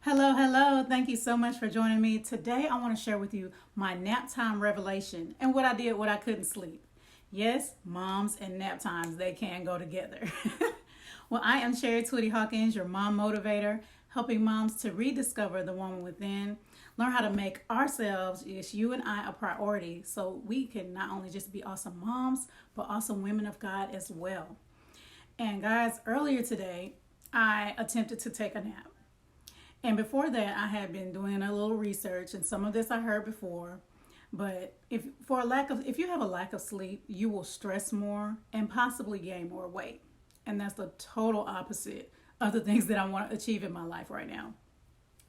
Hello, hello. Thank you so much for joining me. Today, I want to share with you my nap time revelation and what I did when I couldn't sleep. Yes, moms and nap times, they can go together. Well, I am Sherry Twitty-Hawkins, your mom motivator, helping moms to rediscover the woman within, learn how to make ourselves, yes, you and I, a priority so we can not only just be awesome moms, but awesome women of God as well. And guys, earlier today, I attempted to take a nap. And before that, I had been doing a little research, and some of this I heard before. But if you have a lack of sleep, you will stress more and possibly gain more weight. And that's the total opposite of the things that I want to achieve in my life right now.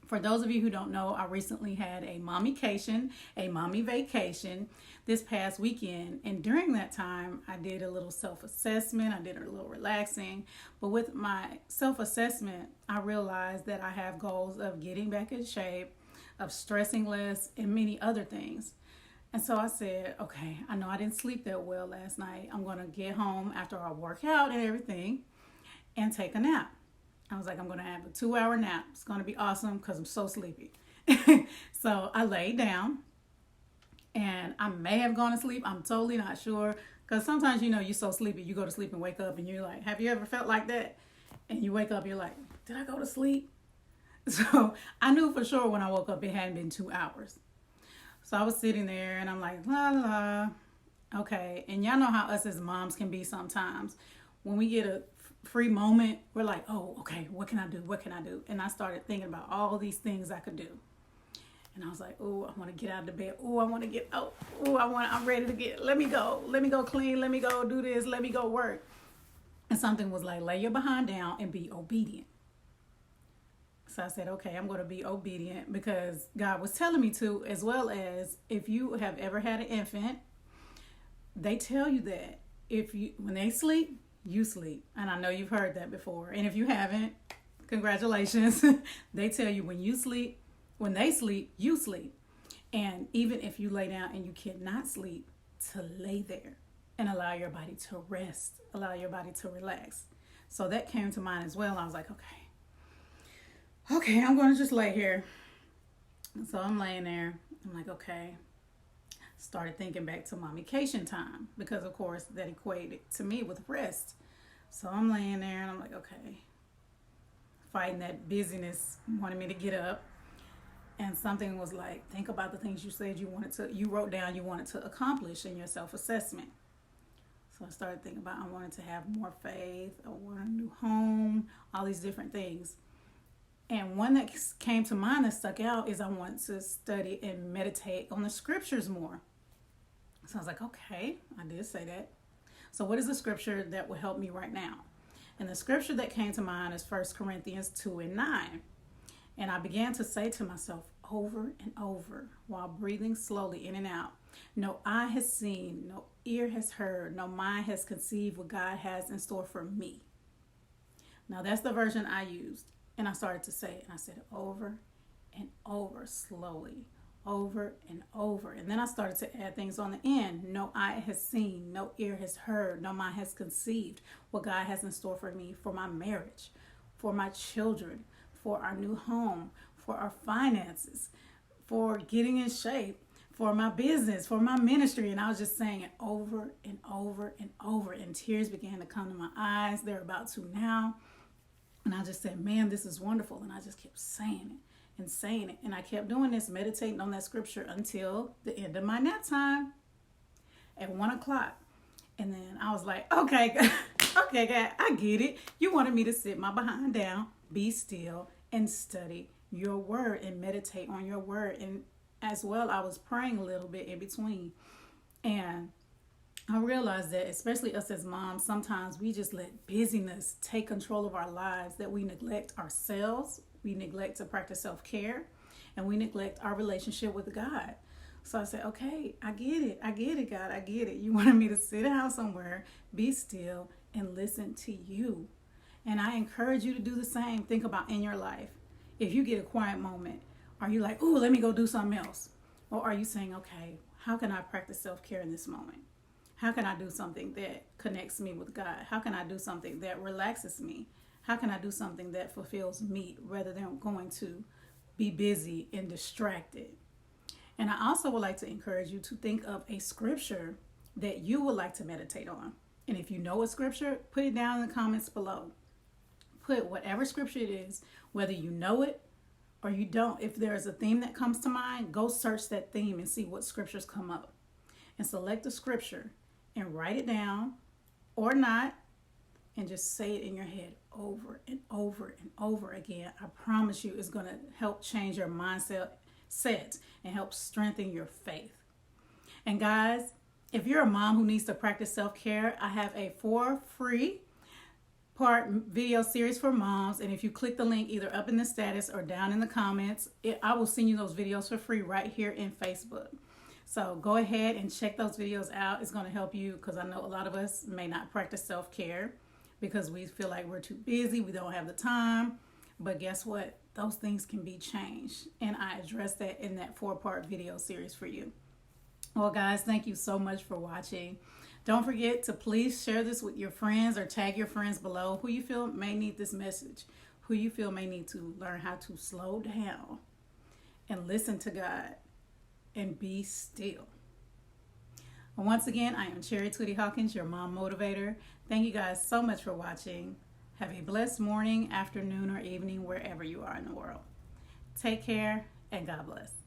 For those of you who don't know, I recently had a mommycation, a mommy vacation this past weekend. And during that time, I did a little self-assessment. I did a little relaxing. But with my self-assessment, I realized that I have goals of getting back in shape, of stressing less, and many other things. And so I said, okay, I know I didn't sleep that well last night. I'm going to get home after I work out and everything and take a nap. I was like, I'm going to have a 2-hour nap. It's going to be awesome because I'm so sleepy. So I laid down and I may have gone to sleep. I'm totally not sure because sometimes, you're so sleepy, you go to sleep and wake up and you're like, have you ever felt like that? And you wake up, you're like, did I go to sleep? So I knew for sure when I woke up, it hadn't been 2 hours. So I was sitting there and I'm like, la la. Okay. And y'all know how us as moms can be sometimes. When we get a free moment, we're like, oh, okay, what can I do? What can I do? And I started thinking about all these things I could do. And I was like, oh, I want to get out of the bed. Oh, I want to get out. Oh, I'm ready to let me go. Let me go clean. Let me go do this. Let me go work. And something was like, lay your behind down and be obedient. So I said, okay, I'm going to be obedient because God was telling me to, as well as if you have ever had an infant, they tell you that when they sleep, you sleep. And I know you've heard that before. And if you haven't, congratulations. They tell you when they sleep, you sleep. And even if you lay down and you cannot sleep, to lay there and allow your body to rest, allow your body to relax. So that came to mind as well. I was like, okay, I'm going to just lay here. So I'm laying there. I'm like, okay. Started thinking back to mommycation time because, of course, that equated to me with rest. So I'm laying there and I'm like, okay. Fighting that busyness wanted me to get up. And something was like, think about the things you said you wrote down you wanted to accomplish in your self-assessment. So I started thinking about I wanted to have more faith, I wanted a new home, all these different things. And one that came to mind that stuck out is I want to study and meditate on the scriptures more. So I was like, okay, I did say that. So what is the scripture that will help me right now? And the scripture that came to mind is 1 Corinthians 2:9. And I began to say to myself over and over while breathing slowly in and out, no eye has seen, no ear has heard, no mind has conceived what God has in store for me. Now that's the version I used. And I started to say it, and I said it over and over, slowly, over and over. And then I started to add things on the end. No eye has seen, no ear has heard, no mind has conceived what God has in store for me, for my marriage, for my children, for our new home, for our finances, for getting in shape, for my business, for my ministry. And I was just saying it over and over and over. And tears began to come to my eyes. They're about to now. And I just said, man, this is wonderful. And I just kept saying it and saying it. And I kept doing this, meditating on that scripture until the end of my nap time at 1:00. And then I was like, okay, okay, God, I get it. You wanted me to sit my behind down, be still, and study your word and meditate on your word. And as well, I was praying a little bit in between. And I realized that, especially us as moms, sometimes we just let busyness take control of our lives, that we neglect ourselves, we neglect to practice self-care, and we neglect our relationship with God. So I said, okay, I get it, God, I get it. You wanted me to sit down somewhere, be still, and listen to you. And I encourage you to do the same. Think about in your life. If you get a quiet moment, are you like, ooh, let me go do something else? Or are you saying, okay, how can I practice self-care in this moment? How can I do something that connects me with God? How can I do something that relaxes me? How can I do something that fulfills me rather than going to be busy and distracted. And I also would like to encourage you to think of a scripture that you would like to meditate on. And if you know a scripture, put it down in the comments below. Put whatever scripture it is, whether you know it or you don't. If there's a theme that comes to mind, go search that theme and see what scriptures come up. And select a scripture and write it down or not, and just say it in your head over and over and over again. I promise you it's going to help change your mindset and help strengthen your faith. And guys, if you're a mom who needs to practice self-care, I have a 4 free part video series for moms. And if you click the link either up in the status or down in the comments, I will send you those videos for free right here in Facebook. So go ahead and check those videos out. It's going to help you, because I know a lot of us may not practice self-care because we feel like we're too busy, we don't have the time. But guess what? Those things can be changed. And I address that in that 4-part video series for you. Well, guys, thank you so much for watching. Don't forget to please share this with your friends or tag your friends below who you feel may need this message, who you feel may need to learn how to slow down and listen to God and be still. And once again, I am Cherry Twitty-Hawkins, your mom motivator. Thank you guys so much for watching. Have a blessed morning, afternoon, or evening, wherever you are in the world. Take care, and God bless.